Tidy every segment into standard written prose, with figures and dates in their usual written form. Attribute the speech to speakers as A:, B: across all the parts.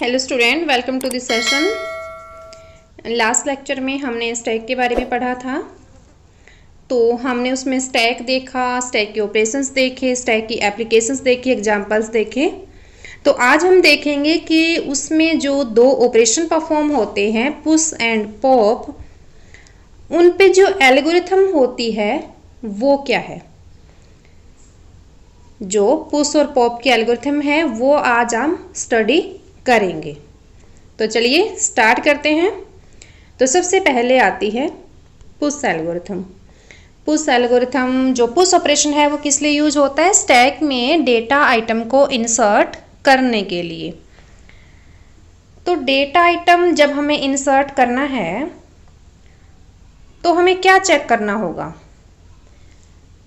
A: Hello student, welcome to this session. Last lecture में हमने stack के बारे में पढ़ा था। तो हमने उसमें स्टैक देखा, स्टैक के ऑपरेशंस देखे, स्टैक की एप्लीकेशंस देखी, एग्जांपल्स देखे। तो आज हम देखेंगे कि उसमें जो दो ऑपरेशन परफॉर्म होते हैं, पुश एंड पॉप, उन पे जो एल्गोरिथम होती है वो क्या है। जो पुश और पॉप की एल्गोरिथम है वो आज हम स्टडी करेंगे। तो चलिए स्टार्ट करते हैं। तो सबसे पहले आती है पुश एल्गोरिथम। पुश एल्गोरिथम, जो पुश ऑपरेशन है वो किस लिए यूज होता है? स्टैक में डेटा आइटम को इंसर्ट करने के लिए। तो डेटा आइटम जब हमें इंसर्ट करना है तो हमें क्या चेक करना होगा?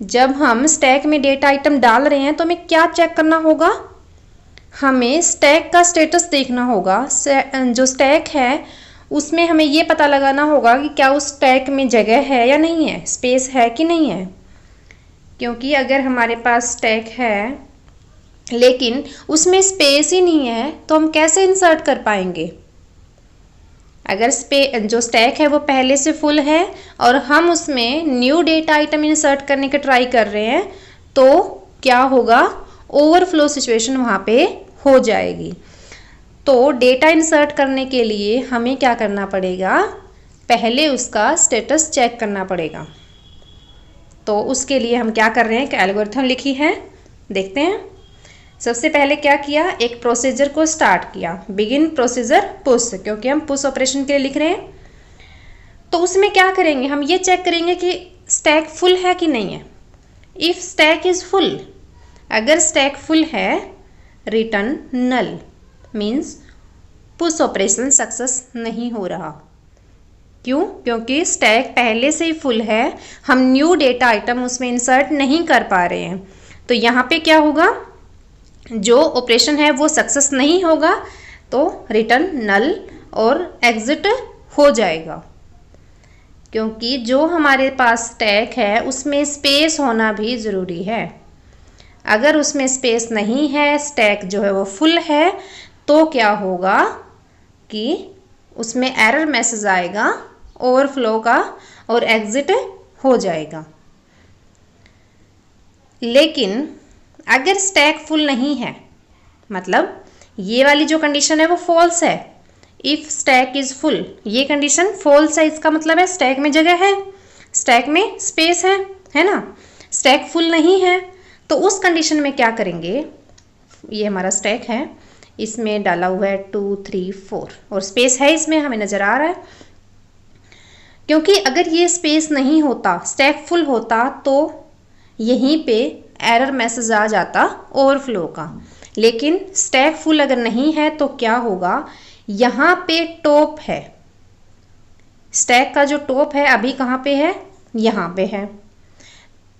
A: जब हम स्टैक में डेटा आइटम डाल रहे हैं तो हमें क्या चेक करना होगा? हमें स्टैक का स्टेटस देखना होगा। जो स्टैक है उसमें हमें ये पता लगाना होगा कि क्या उस स्टैक में जगह है या नहीं है, स्पेस है कि नहीं है। क्योंकि अगर हमारे पास स्टैक है लेकिन उसमें स्पेस ही नहीं है तो हम कैसे इंसर्ट कर पाएंगे? अगर जो स्टैक है वो पहले से फुल है और हम उसमें न्यू डेटा आइटम इंसर्ट करने का ट्राई कर रहे हैं तो क्या होगा? ओवरफ्लो सिचुएशन वहाँ पे हो जाएगी। तो डेटा इंसर्ट करने के लिए हमें क्या करना पड़ेगा? पहले उसका स्टेटस चेक करना पड़ेगा। तो उसके लिए हम क्या कर रहे हैं? एक एल्गोरिथम लिखी है, देखते हैं। सबसे पहले क्या किया? एक प्रोसीजर को स्टार्ट किया, बिगिन प्रोसीजर पुश, क्योंकि हम पुश ऑपरेशन के लिए लिख रहे हैं। तो उसमें क्या करेंगे? हम ये चेक करेंगे कि स्टैक फुल है कि नहीं है। इफ स्टैक इज फुल, अगर स्टैक फुल है, रिटर्न नल, मीन्स पुश ऑपरेशन सक्सेस नहीं हो रहा। क्यों? क्योंकि स्टैक पहले से ही फुल है, हम न्यू डेटा आइटम उसमें इंसर्ट नहीं कर पा रहे हैं। तो यहाँ पे क्या होगा? जो ऑपरेशन है वो सक्सेस नहीं होगा, तो रिटर्न नल और एग्जिट हो जाएगा। क्योंकि जो हमारे पास स्टैक है उसमें स्पेस होना भी ज़रूरी है। अगर उसमें स्पेस नहीं है, स्टैक जो है वो फुल है, तो क्या होगा कि उसमें एरर मैसेज आएगा ओवरफ्लो का और एग्जिट हो जाएगा। लेकिन अगर स्टैक फुल नहीं है, मतलब ये वाली जो कंडीशन है वो फॉल्स है। इफ स्टैक इज फुल, ये कंडीशन फॉल्स है। इसका मतलब है स्टैक में जगह है, स्टैक में स्पेस है ना। स्टैक फुल नहीं है तो उस कंडीशन में क्या करेंगे? ये हमारा स्टैक है, इसमें डाला हुआ है 2 3 4 और स्पेस है इसमें, हमें नज़र आ रहा है। क्योंकि अगर ये स्पेस नहीं होता, स्टैक फुल होता, तो यहीं पे एरर मैसेज आ जाता ओवरफ्लो का। लेकिन स्टैक फुल अगर नहीं है तो क्या होगा? यहाँ पे टॉप है, स्टैक का जो टॉप है अभी कहाँ पे है? यहाँ पे है।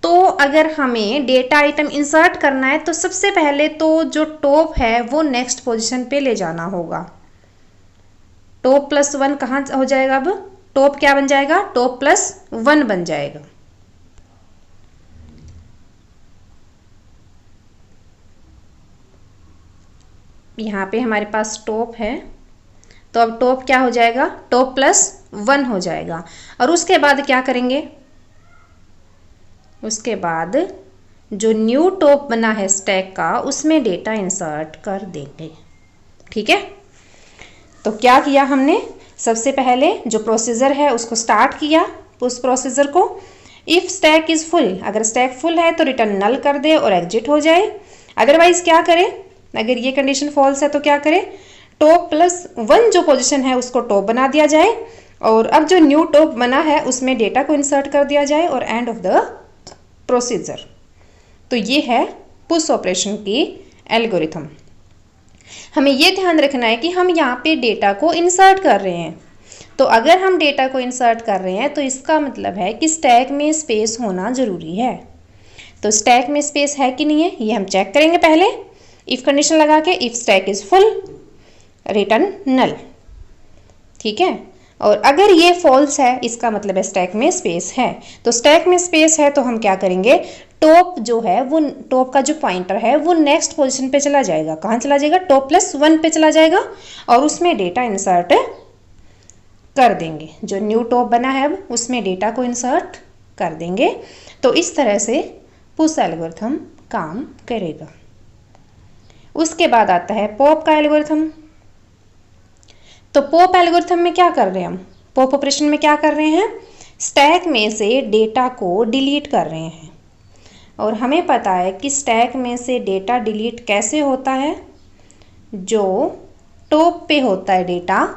A: तो अगर हमें डेटा आइटम इंसर्ट करना है तो सबसे पहले तो जो टॉप है वो नेक्स्ट पोजीशन पे ले जाना होगा। टॉप प्लस 1 कहाँ हो जाएगा? अब टॉप क्या बन जाएगा? टॉप प्लस 1 बन जाएगा। यहाँ पे हमारे पास टॉप है, तो अब टॉप क्या हो जाएगा? टॉप प्लस 1 हो जाएगा। और उसके बाद क्या करेंगे? उसके बाद जो न्यू टॉप बना है स्टैक का, उसमें डेटा इंसर्ट कर देंगे। ठीक है। तो क्या किया हमने? सबसे पहले जो प्रोसीजर है उसको स्टार्ट किया, उस प्रोसीजर को। इफ स्टैक इज फुल, अगर स्टैक फुल है तो रिटर्न नल कर दे और एग्जिट हो जाए। अदरवाइज क्या करे? अगर ये कंडीशन फॉल्स है तो क्या करे? टॉप प्लस 1 जो पोजीशन है उसको टॉप बना दिया जाए और अब जो न्यू टॉप बना है उसमें डेटा को इंसर्ट कर दिया जाए और एंड ऑफ द प्रोसीजर। तो ये है पुश ऑपरेशन की एल्गोरिथम। हमें ये ध्यान रखना है कि हम यहाँ पे डेटा को इंसर्ट कर रहे हैं। तो अगर हम डेटा को इंसर्ट कर रहे हैं तो इसका मतलब है कि स्टैक में स्पेस होना ज़रूरी है। तो स्टैक में स्पेस है कि नहीं है ये हम चेक करेंगे पहले, इफ कंडीशन लगा के। If stack is full, return null. ठीक है। और अगर ये फॉल्स है, इसका मतलब है स्टैक में स्पेस है। तो स्टैक में स्पेस है तो हम क्या करेंगे? टॉप जो है वो, टॉप का जो पॉइंटर है वो नेक्स्ट पोजीशन पे चला जाएगा। कहाँ चला जाएगा? टॉप प्लस 1 पे चला जाएगा और उसमें डेटा इंसर्ट कर देंगे। जो न्यू टॉप बना है अब उसमें डेटा को इंसर्ट कर देंगे। तो इस तरह से पुश एल्गोरिथम काम करेगा। उसके बाद आता है पॉप का एल्गोरिथम। तो पॉप एल्गोरिथम में क्या कर रहे हैं हम? पॉप ऑपरेशन में क्या कर रहे हैं? स्टैक में से डेटा को डिलीट कर रहे हैं। और हमें पता है कि स्टैक में से डेटा डिलीट कैसे होता है? जो टॉप पे होता है डेटा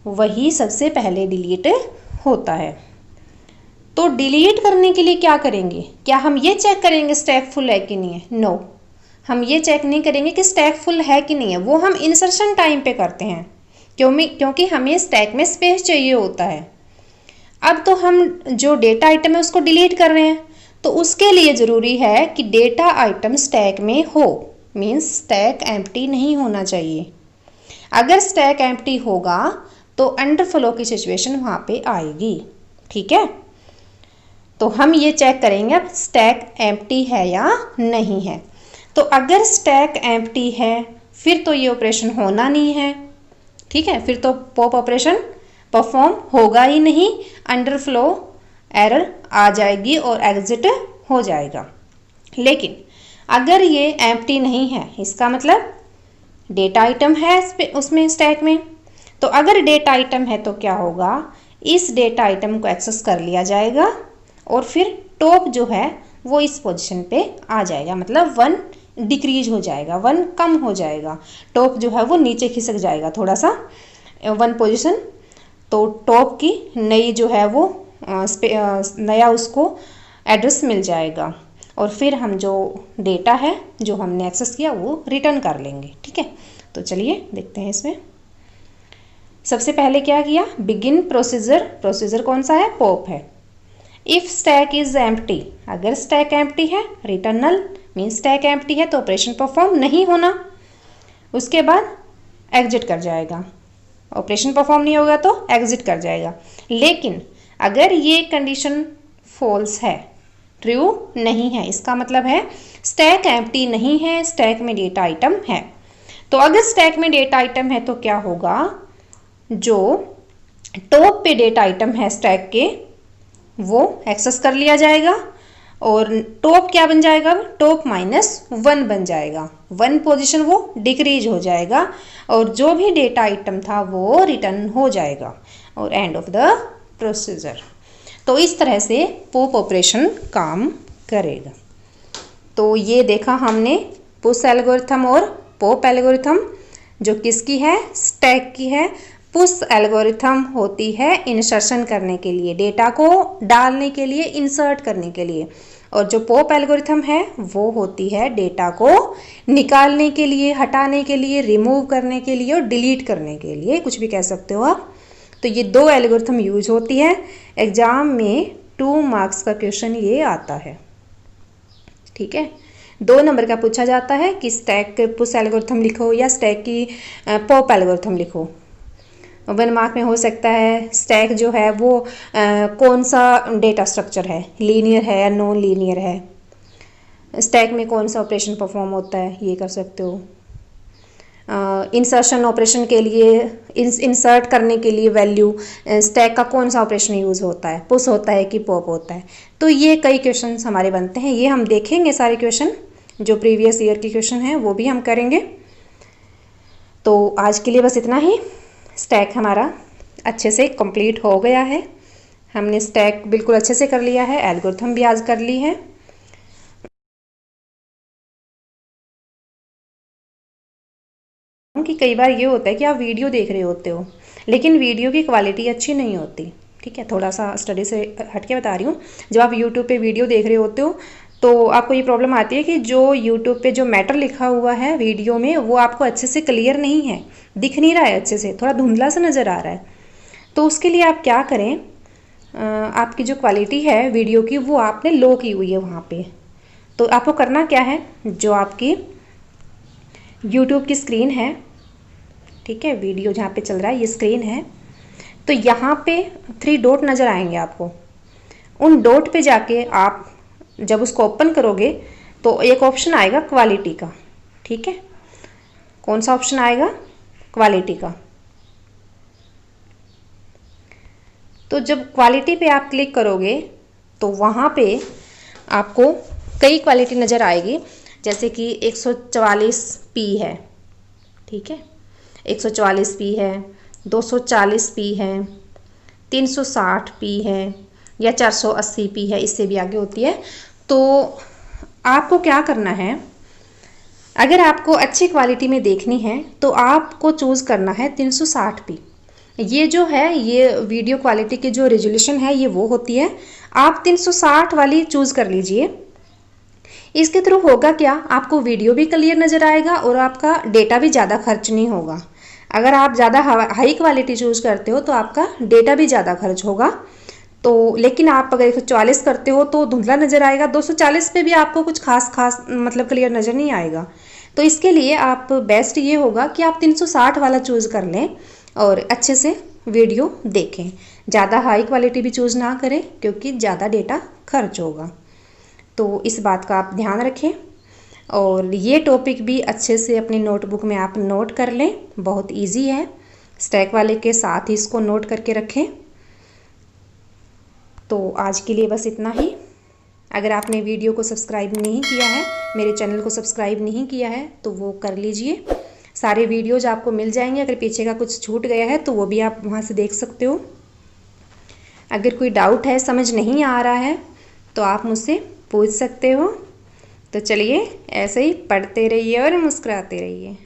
A: वही सबसे पहले डिलीट होता है। तो डिलीट करने के लिए क्या करेंगे? क्या हम ये चेक करेंगे स्टैक फुल है कि नहीं है? नो, हम ये चेक नहीं करेंगे कि स्टैक फुल है कि नहीं है। वो हम इंसर्शन टाइम पे करते हैं क्योंकि हमें स्टैक में स्पेस चाहिए होता है। अब तो हम जो डेटा आइटम है उसको डिलीट कर रहे हैं, तो उसके लिए ज़रूरी है कि डेटा आइटम स्टैक में हो, मीन्स स्टैक एम्प्टी नहीं होना चाहिए। अगर स्टैक एम्प्टी होगा तो अंडरफ्लो की सिचुएशन वहाँ पे आएगी। ठीक है, तो हम ये चेक करेंगे अब स्टैक एम्प्टी है या नहीं है। तो अगर स्टैक एम्प्टी है फिर तो ये ऑपरेशन होना नहीं है। ठीक है, फिर तो पॉप ऑपरेशन परफॉर्म होगा ही नहीं, अंडरफ्लो एरर आ जाएगी और एग्जिट हो जाएगा। लेकिन अगर ये एम्प्टी नहीं है, इसका मतलब डेटा आइटम है उसमें स्टैक में, तो अगर डेटा आइटम है तो क्या होगा? इस डेटा आइटम को एक्सेस कर लिया जाएगा और फिर टॉप जो है वो इस पोजीशन पे आ जाएगा, मतलब 1 डिक्रीज हो जाएगा, 1 कम हो जाएगा। टॉप जो है वो नीचे खिसक जाएगा थोड़ा सा 1 पोजीशन। तो टॉप की नई जो है वो नया उसको एड्रेस मिल जाएगा और फिर हम जो डेटा है जो हमने एक्सेस किया वो रिटर्न कर लेंगे। ठीक है, तो चलिए देखते हैं इसमें। सबसे पहले क्या किया? Begin procedure. प्रोसीजर कौन सा है? पॉप है। इफ स्टैक इज एम्प्टी, अगर स्टैक एम्प्टी है रिटर्न नल, मीन स्टैक एम्प्टी है तो ऑपरेशन परफॉर्म नहीं होना। उसके बाद एग्जिट कर जाएगा, ऑपरेशन परफॉर्म नहीं होगा तो एग्जिट कर जाएगा। लेकिन अगर ये कंडीशन फॉल्स है, ट्रू नहीं है, इसका मतलब है स्टैक एम्प्टी नहीं है, स्टैक में डेटा आइटम है। तो अगर स्टैक में डेटा आइटम है तो क्या होगा? जो टॉप पे डेटा आइटम है स्टैक के वो एक्सेस कर लिया जाएगा और टॉप क्या बन जाएगा? टॉप -1 बन जाएगा, 1 पोजीशन वो डिक्रीज हो जाएगा और जो भी डेटा आइटम था वो रिटर्न हो जाएगा और एंड ऑफ द प्रोसीजर। तो इस तरह से पॉप ऑपरेशन काम करेगा। तो ये देखा हमने पुश एल्गोरिथम और पॉप एल्गोरिथम, जो किसकी है? स्टैक की है। पुश एल्गोरिथम होती है इंसर्शन करने के लिए, डेटा को डालने के लिए, इंसर्ट करने के लिए, और जो पॉप एल्गोरिथम है वो होती है डेटा को निकालने के लिए, हटाने के लिए, रिमूव करने के लिए और डिलीट करने के लिए, कुछ भी कह सकते हो आप। तो ये 2 एल्गोरिथम यूज होती है। एग्जाम में 2 मार्क्स का क्वेश्चन ये आता है। ठीक है, 2 नंबर का पूछा जाता है कि स्टैक पुश एल्गोरिथम लिखो या स्टैक की पॉप एल्गोरिथम लिखो। 1 मार्क में हो सकता है स्टैक जो है वो कौन सा डेटा स्ट्रक्चर है, लीनियर है या नॉन लीनियर है, स्टैक में कौन सा ऑपरेशन परफॉर्म होता है, ये कर सकते हो। इंसर्शन ऑपरेशन के लिए, इंसर्ट करने के लिए वैल्यू स्टैक का कौन सा ऑपरेशन यूज़ होता है, पुश होता है कि पॉप होता है। तो ये कई क्वेश्चन हमारे बनते हैं, ये हम देखेंगे सारे क्वेश्चन, जो प्रीवियस ईयर के क्वेश्चन हैं वो भी हम करेंगे। तो आज के लिए बस इतना ही। स्टैक हमारा अच्छे से कंप्लीट हो गया है, हमने स्टैक बिल्कुल अच्छे से कर लिया है, एल्गोरिथम भी आज कर ली है। कि कई बार ये होता है कि आप वीडियो देख रहे होते हो लेकिन वीडियो की क्वालिटी अच्छी नहीं होती। ठीक है, थोड़ा सा स्टडी से हटके बता रही हूँ। जब आप यूट्यूब पे वीडियो देख रहे होते हो तो आपको ये प्रॉब्लम आती है कि जो यूट्यूब पे जो मैटर लिखा हुआ है वीडियो में वो आपको अच्छे से क्लियर नहीं है, दिख नहीं रहा है अच्छे से, थोड़ा धुंधला सा नज़र आ रहा है। तो उसके लिए आप क्या करें, आपकी जो क्वालिटी है वीडियो की वो आपने लो की हुई है वहाँ पे। तो आपको करना क्या है, जो आपकी यूट्यूब की स्क्रीन है, ठीक है, वीडियो जहाँ पे चल रहा है ये स्क्रीन है, तो यहाँ पे 3 डॉट नज़र आएंगे आपको। उन डॉट पे जाके आप जब उसको ओपन करोगे तो एक ऑप्शन आएगा क्वालिटी का, ठीक है। कौन सा ऑप्शन आएगा? क्वालिटी का। तो जब क्वालिटी पे आप क्लिक करोगे तो वहाँ पे आपको कई क्वालिटी नज़र आएगी, जैसे कि 144p है, ठीक है, 144p है, 240p है, 360p है या 480p है, इससे भी आगे होती है। तो आपको क्या करना है, अगर आपको अच्छी क्वालिटी में देखनी है तो आपको चूज़ करना है 360p। ये जो है ये वीडियो क्वालिटी की जो रेजोल्यूशन है ये वो होती है, आप 360 वाली चूज़ कर लीजिए। इसके थ्रू होगा क्या, आपको वीडियो भी क्लियर नज़र आएगा और आपका डेटा भी ज़्यादा खर्च नहीं होगा। अगर आप ज़्यादा हाई क्वालिटी चूज़ करते हो तो आपका डेटा भी ज़्यादा खर्च होगा। तो लेकिन आप अगर 144 करते हो तो धुंधला नज़र आएगा, 240 पे भी आपको कुछ खास मतलब क्लियर नज़र नहीं आएगा। तो इसके लिए आप बेस्ट ये होगा कि आप 360 वाला चूज़ कर लें और अच्छे से वीडियो देखें। ज़्यादा हाई क्वालिटी भी चूज़ ना करें क्योंकि ज़्यादा डेटा खर्च होगा। तो इस बात का आप ध्यान रखें और ये टॉपिक भी अच्छे से अपनी नोटबुक में आप नोट कर लें, बहुत इजी है। स्टैक वाले के साथ ही इसको नोट करके रखें। तो आज के लिए बस इतना ही। अगर आपने वीडियो को सब्सक्राइब नहीं किया है, मेरे चैनल को सब्सक्राइब नहीं किया है तो वो कर लीजिए। सारे वीडियोज आपको मिल जाएंगे, अगर पीछे का कुछ छूट गया है तो वो भी आप वहाँ से देख सकते हो। अगर कोई डाउट है, समझ नहीं आ रहा है तो आप मुझसे पूछ सकते हो। तो चलिए ऐसे ही पढ़ते रहिए और मुस्कुराते रहिए।